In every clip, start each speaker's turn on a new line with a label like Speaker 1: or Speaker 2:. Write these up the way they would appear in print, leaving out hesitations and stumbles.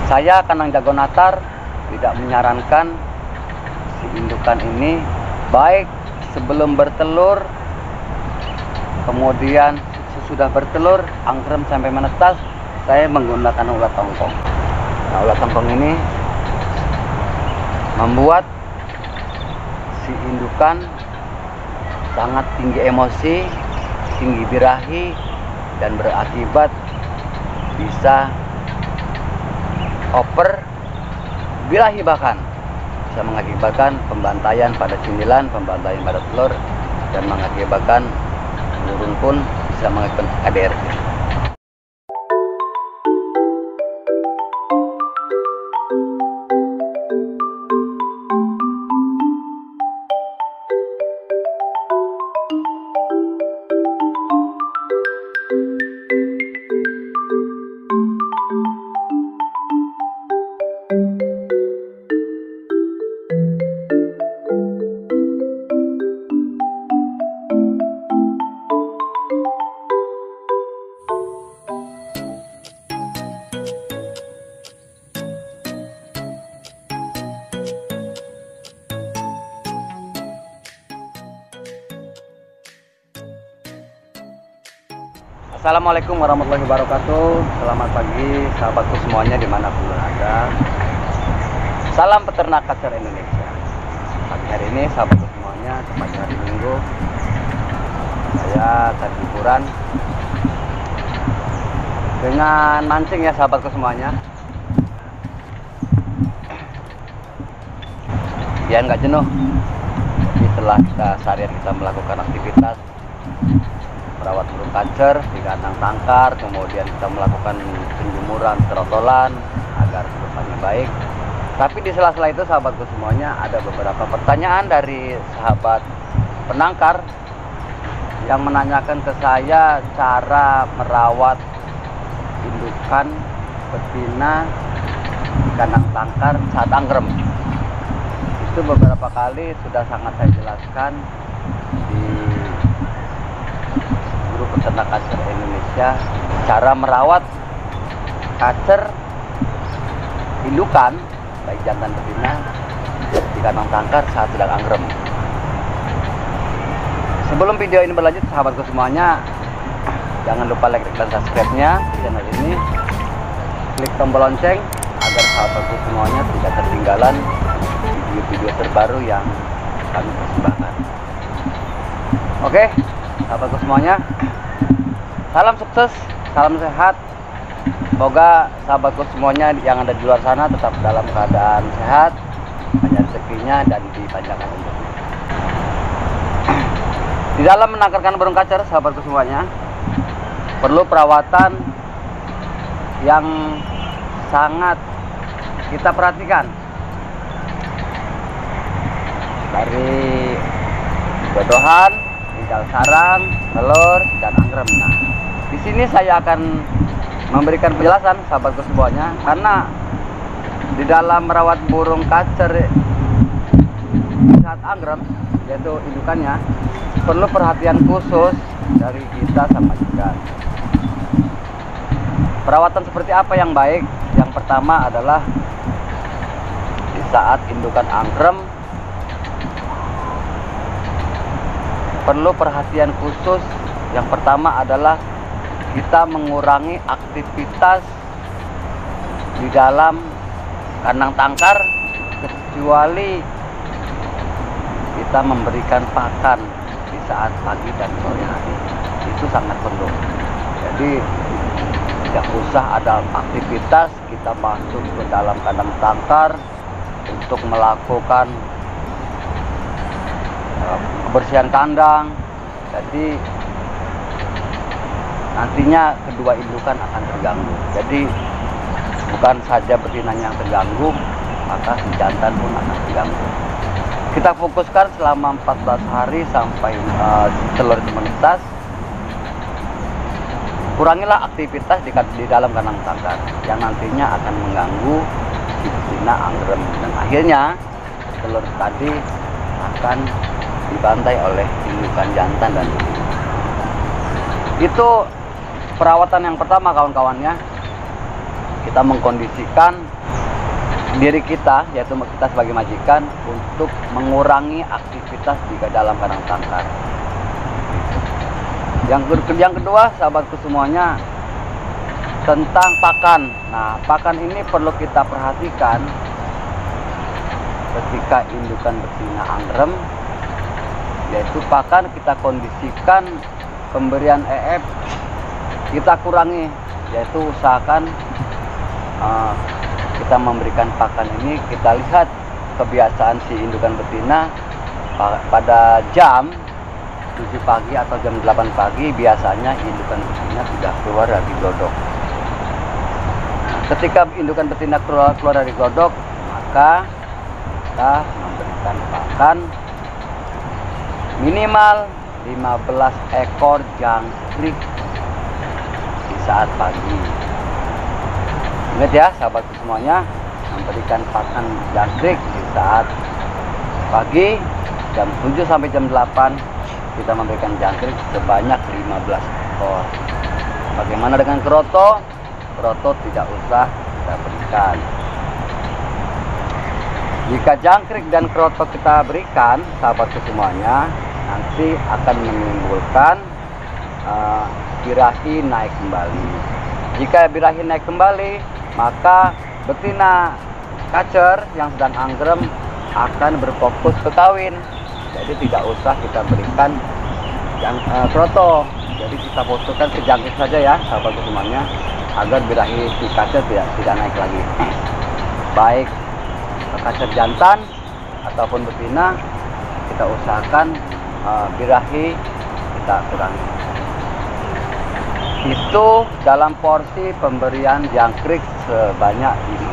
Speaker 1: Saya Kanang Jagonatar tidak menyarankan si indukan ini baik sebelum bertelur, kemudian sesudah bertelur, angkrem sampai menetas, saya menggunakan ulat tongkong. Nah, ulat tongkong ini membuat si indukan sangat tinggi emosi, tinggi birahi, dan berakibat bisa over birahi, bahkan bisa mengakibatkan pembantaian pada cinilan, pembantaian pada telur, dan mengakibatkan burung pun bisa mengakibatkan KDRT. Assalamualaikum warahmatullahi wabarakatuh. Selamat pagi sahabatku semuanya dimanapun berada. Salam peternak kacer Indonesia. Pagi hari ini sahabatku semuanya, pagi hari Minggu, saya tadi liburan dengan mancing ya sahabatku semuanya. Biar nggak jenuh. Jadi setelah seharian kita melakukan aktivitas merawat burung kacer di kandang tangkar, kemudian kita melakukan penjemuran trotolan agar kedepannya baik. Tapi di sela-sela itu sahabatku semuanya, ada beberapa pertanyaan dari sahabat penangkar yang menanyakan ke saya cara merawat indukan betina di kandang tangkar saat angkrem. Itu beberapa kali sudah sangat saya jelaskan di Grup Peternak Kacer Indonesia, cara merawat kacer indukan baik jantan betina di kandang tangkar saat sedang angkrem. Sebelum video ini berlanjut sahabatku semuanya, jangan lupa like dan subscribe-nya di channel ini, klik tombol lonceng agar sahabatku semuanya tidak ketinggalan video-video terbaru yang kami persembahkan. Oke, sahabatku semuanya, salam sukses, salam sehat. Semoga sahabatku semuanya yang ada di luar sana tetap dalam keadaan sehat, banyak rezekinya, dan dipanjangkan umurnya. Di dalam menangkarkan burung kacer sahabatku semuanya, perlu perawatan yang sangat kita perhatikan, dari jodohan, tinggal sarang, telur, dan angkrem. Nah, di sini saya akan memberikan penjelasan sahabatku semuanya, karena di dalam merawat burung kacer saat angkrem, yaitu indukannya, perlu perhatian khusus dari kita sama ikan. Perawatan seperti apa yang baik? Yang pertama adalah di saat indukan angkrem, perlu perhatian khusus. Yang pertama adalah kita mengurangi aktivitas di dalam kandang tangkar, kecuali kita memberikan pakan di saat pagi dan sore hari. Itu sangat perlu. Jadi tidak usah ada aktivitas kita masuk ke dalam kandang tangkar untuk melakukan kebersihan kandang. Jadi nantinya kedua indukan akan terganggu. Jadi bukan saja betinanya yang terganggu, maka si jantan pun akan terganggu. Kita fokuskan selama 14 hari sampai telur itu menetas. Kurangilah aktivitas di dalam kandang tangkar yang nantinya akan mengganggu si betina angkrem, dan akhirnya telur tadi akan dibantai oleh indukan jantan dan betina. Itu perawatan yang pertama kawan-kawannya. Kita mengkondisikan diri kita, yaitu kita sebagai majikan, untuk mengurangi aktivitas di dalam kandang tangkar. Yang kedua, sahabatku semuanya, tentang pakan. Nah, pakan ini perlu kita perhatikan ketika indukan betina anggrem, yaitu pakan kita kondisikan pemberian EF kita kurangi, yaitu usahakan kita memberikan pakan ini, kita lihat kebiasaan si indukan betina pada jam 7 pagi atau jam 8 pagi biasanya indukan betina sudah keluar dari glodok. Nah, ketika indukan betina keluar dari glodok, maka kita memberikan pakan minimal 15 ekor jangkrik di saat pagi. Ingat ya sahabatku semuanya, memberikan pakan jangkrik di saat pagi jam 7 sampai jam 8, kita memberikan jangkrik sebanyak 15 ekor. Bagaimana dengan kroto? Kroto tidak usah kita berikan. Jika jangkrik dan kroto kita berikan, sahabatku semuanya, nanti akan menimbulkan birahi naik kembali. Jika birahi naik kembali, maka betina kacer yang sedang anggrem akan berfokus ke kawin. Jadi tidak usah kita berikan yang kroto. Jadi kita fokuskan ke jangkrik saja ya sahabatku semuanya, agar birahi si kacer tidak naik lagi. Baik kacer jantan ataupun betina, kita usahakan birahi kita kurangi. Itu dalam porsi pemberian jangkrik sebanyak ini.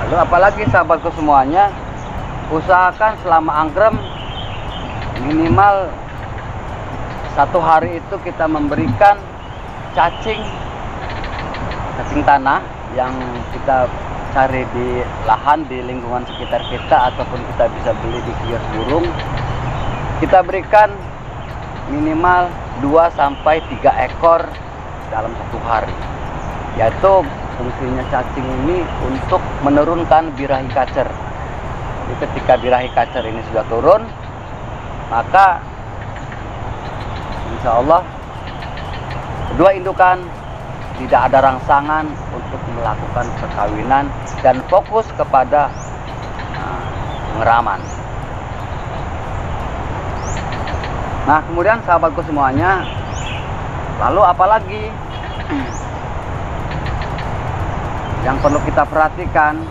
Speaker 1: Lalu apalagi sahabatku semuanya, usahakan selama anggrem minimal 1 hari itu kita memberikan cacing tanah yang kita cari di lahan di lingkungan sekitar kita, ataupun kita bisa beli di kios burung. Kita berikan minimal 2-3 ekor dalam 1 hari, yaitu fungsinya cacing ini untuk menurunkan birahi kacer. Jadi ketika birahi kacer ini sudah turun, maka insya Allah kedua indukan tidak ada rangsangan untuk melakukan perkawinan dan fokus kepada pengeraman. Nah, kemudian sahabatku semuanya, lalu apalagi yang perlu kita perhatikan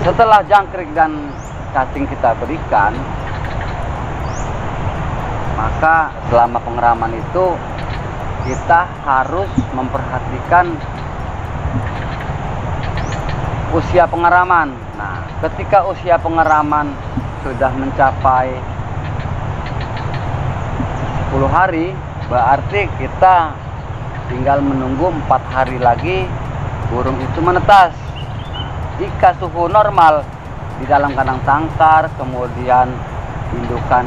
Speaker 1: setelah jangkrik dan cacing kita berikan? Maka selama pengeraman itu kita harus memperhatikan usia pengeraman. Nah, ketika usia pengeraman sudah mencapai 10 hari, berarti kita tinggal menunggu 4 hari lagi burung itu menetas. Jika suhu normal di dalam kandang tangkar, kemudian indukan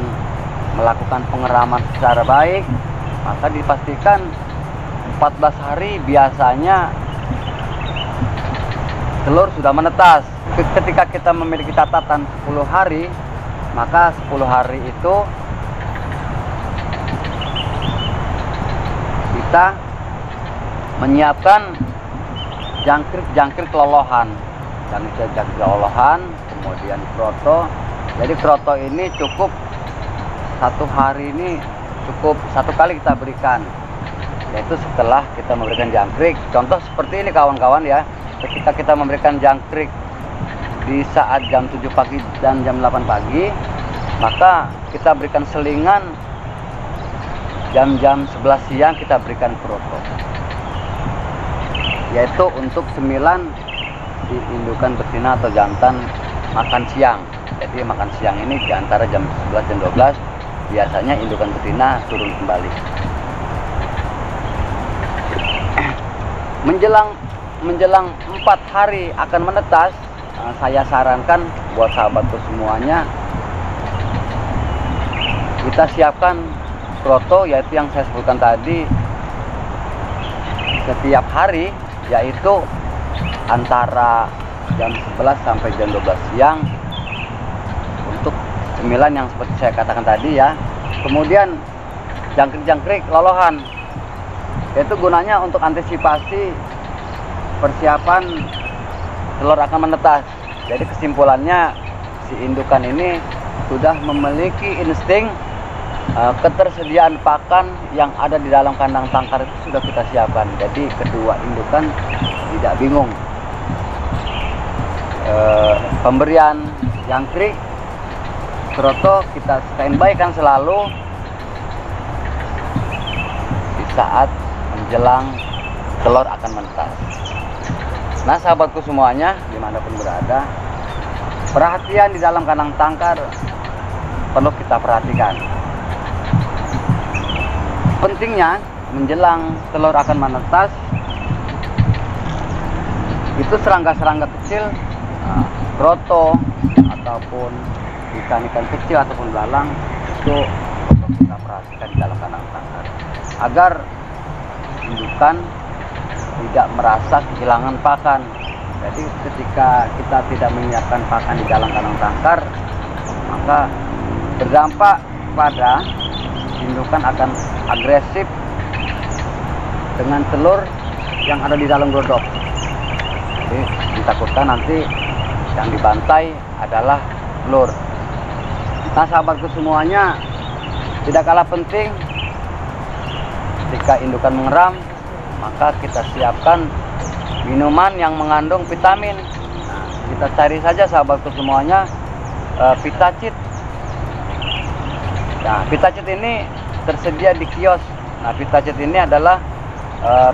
Speaker 1: melakukan pengeraman secara baik, maka dipastikan 14 hari biasanya telur sudah menetas. Ketika kita memiliki catatan 10 hari, maka 10 hari itu kita menyiapkan jangkrik lolohan, jangkrik lolohan, kemudian kroto. Jadi kroto ini cukup 1 hari ini cukup 1 kali kita berikan, yaitu setelah kita memberikan jangkrik. Contoh seperti ini kawan-kawan ya, ketika kita memberikan jangkrik di saat jam 7 pagi dan jam 8 pagi, maka kita berikan selingan jam-jam 11 siang kita berikan kroto, yaitu untuk 9 diindukan betina atau jantan makan siang. Jadi makan siang ini di antara jam 11 dan 12 biasanya indukan betina turun kembali. Menjelang 4 hari akan menetas, saya sarankan buat sahabatku semuanya, kita siapkan kroto, yaitu yang saya sebutkan tadi, setiap hari, yaitu antara jam 11 sampai jam 12 siang untuk cemilan yang seperti saya katakan tadi ya. Kemudian jangkrik-jangkrik lolohan, itu gunanya untuk antisipasi persiapan telur akan menetas. Jadi kesimpulannya, si indukan ini sudah memiliki insting ketersediaan pakan yang ada di dalam kandang tangkar itu sudah kita siapkan. Jadi kedua indukan tidak bingung. Pemberian jangkrik, kroto kita standby kan selalu di saat menjelang telur akan menetas. Nah sahabatku semuanya, dimanapun berada, perhatian di dalam kandang tangkar perlu kita perhatikan. Pentingnya menjelang telur akan menetas, itu serangga-serangga kecil, kroto ataupun ikan-ikan kecil ataupun belalang, itu perlu kita perhatikan di dalam kandang tangkar agar indukan tidak merasa kehilangan pakan. Jadi ketika kita tidak menyiapkan pakan di dalam kandang tangkar, maka berdampak pada indukan akan agresif dengan telur yang ada di dalam glodok. Jadi ditakutkan nanti yang dibantai adalah telur. Nah sahabatku semuanya, tidak kalah penting ketika indukan mengeram, maka kita siapkan minuman yang mengandung vitamin. Nah, kita cari saja sahabatku semuanya Vitacit. Nah, Vitacit ini tersedia di kios. Nah, Vitacit ini adalah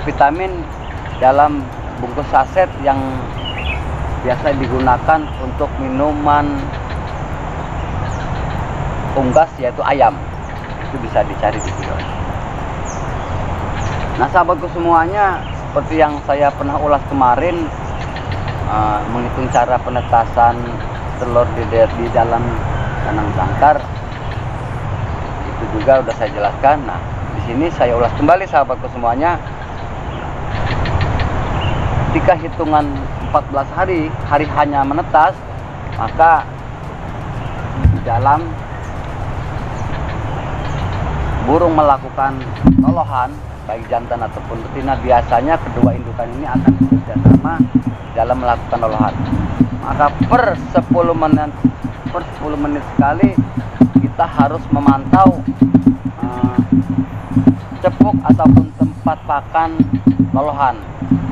Speaker 1: vitamin dalam bungkus saset yang biasa digunakan untuk minuman unggas, yaitu ayam. Itu bisa dicari di kios. Nah, sahabatku semuanya, seperti yang saya pernah ulas kemarin, menghitung cara penetasan telur di dalam kandang tangkar, itu juga udah saya jelaskan. Nah, di sini saya ulas kembali sahabatku semuanya. Ketika hitungan 14 hari hanya menetas, maka di dalam burung melakukan lolohan, baik jantan ataupun betina, biasanya kedua indukan ini akan bekerja sama dalam melakukan lolohan. Maka per 10 menit sekali kita harus memantau cepuk ataupun tempat pakan lolohan.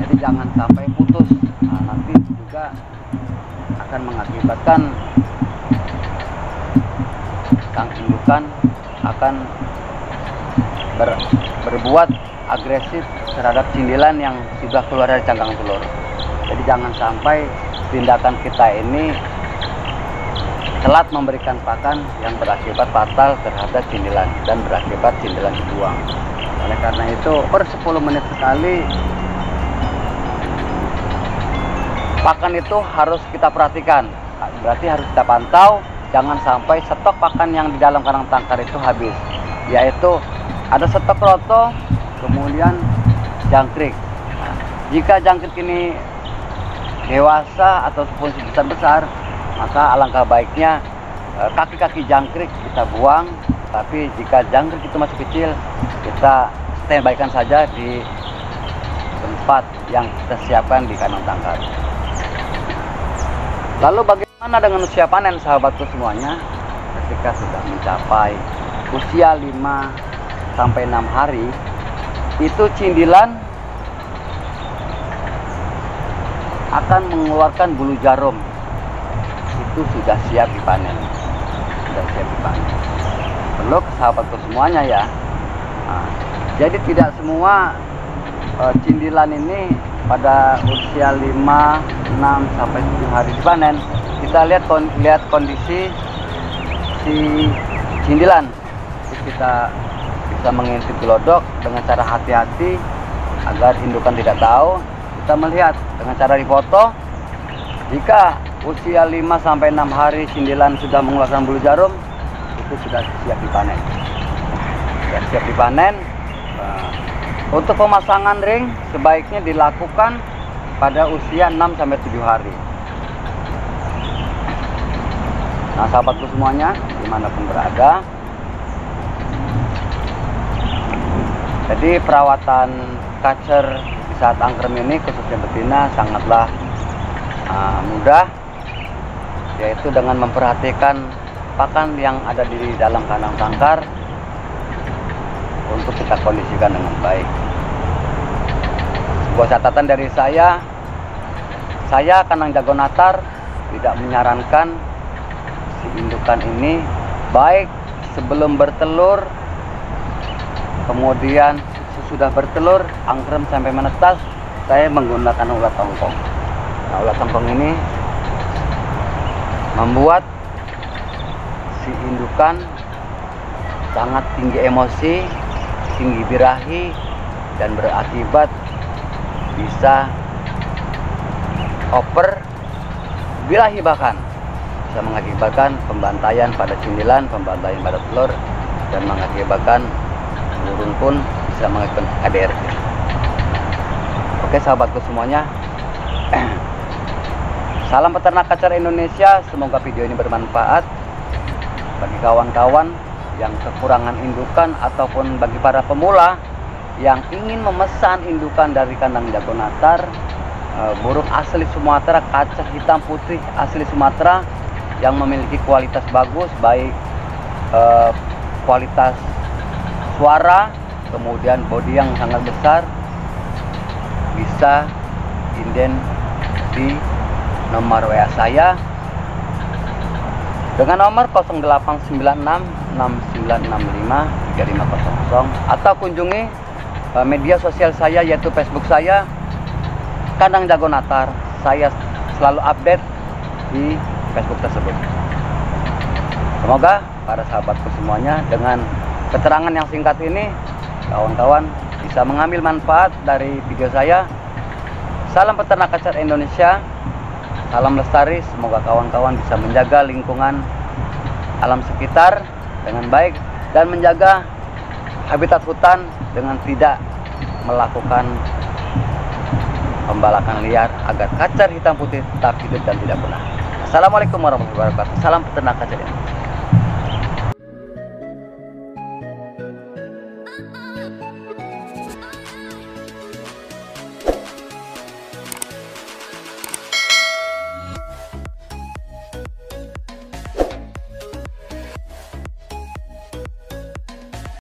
Speaker 1: Jadi jangan sampai putus. Nah, nanti juga akan mengakibatkan sang indukan akan berbuat agresif terhadap cindilan yang sudah keluar dari cangkang telur. Jadi jangan sampai tindakan kita ini telat memberikan pakan yang berakibat fatal terhadap cindilan dan berakibat cindilan dibuang. Oleh karena itu, per 10 menit sekali pakan itu harus kita perhatikan. Berarti harus kita pantau, jangan sampai stok pakan yang di dalam kandang tangkar itu habis. Yaitu ada stok kroto, kemudian jangkrik. Nah, jika jangkrik ini dewasa ataupun besar-besar, maka alangkah baiknya kaki-kaki jangkrik kita buang. Tapi jika jangkrik itu masih kecil, kita standby-kan saja di tempat yang kita siapkan di kandang tangkar. Lalu bagaimana dengan usia panen sahabatku semuanya? Ketika sudah mencapai usia 5 sampai 6 hari, itu cindilan akan mengeluarkan bulu jarum. Itu sudah siap dipanen. Sudah siap dipanen. Perlu ke sahabatku semuanya ya. Nah, jadi tidak semua cindilan ini pada usia 5, 6 sampai 7 hari dipanen. Kita lihat kondisi si cindilan. Terus kita bisa mengintip glodok dengan cara hati-hati agar indukan tidak tahu. Kita melihat dengan cara dipoto. Jika usia 5 sampai 6 hari cindilan sudah mengeluarkan bulu jarum, itu sudah siap dipanen. Sudah siap dipanen. Untuk pemasangan ring sebaiknya dilakukan pada usia 6-7 hari. Nah, sahabatku semuanya, dimanapun berada, jadi perawatan kacer di saat angkrem ini khususnya betina sangatlah mudah, yaitu dengan memperhatikan pakan yang ada di dalam kandang tangkar untuk kita kondisikan dengan baik. Sebuah catatan dari saya Kanang Jagonatar tidak menyarankan si indukan ini baik sebelum bertelur, kemudian sesudah bertelur, angkrem sampai menetas, saya menggunakan ulat tongkong. Nah, ulat tongkong ini membuat si indukan sangat tinggi emosi, tinggi birahi, dan berakibat bisa over birahi, bahkan bisa mengakibatkan pembantaian pada cindilan, pembantaian pada telur, dan mengakibatkan menurun pun bisa mengakibatkan KDRT. Oke sahabatku semuanya, salam peternak kacer Indonesia. Semoga video ini bermanfaat bagi kawan-kawan yang kekurangan indukan ataupun bagi para pemula yang ingin memesan indukan dari kandang Jagonatar, burung asli Sumatera, kacer hitam putih asli Sumatera yang memiliki kualitas bagus, baik kualitas suara, kemudian bodi yang sangat besar, bisa inden di nomor WA saya dengan nomor 089669653500, atau kunjungi media sosial saya yaitu Facebook saya Kandang Jagonatar. Saya selalu update di Facebook tersebut. Semoga para sahabatku semuanya dengan keterangan yang singkat ini, kawan-kawan bisa mengambil manfaat dari video saya. Salam peternak kacer Indonesia, salam lestari. Semoga kawan-kawan bisa menjaga lingkungan alam sekitar dengan baik dan menjaga habitat hutan dengan tidak melakukan pembalakan liar agar kacer hitam putih tetap hidup dan tidak punah. Assalamualaikum warahmatullahi wabarakatuh. Salam peternak kacer Indonesia.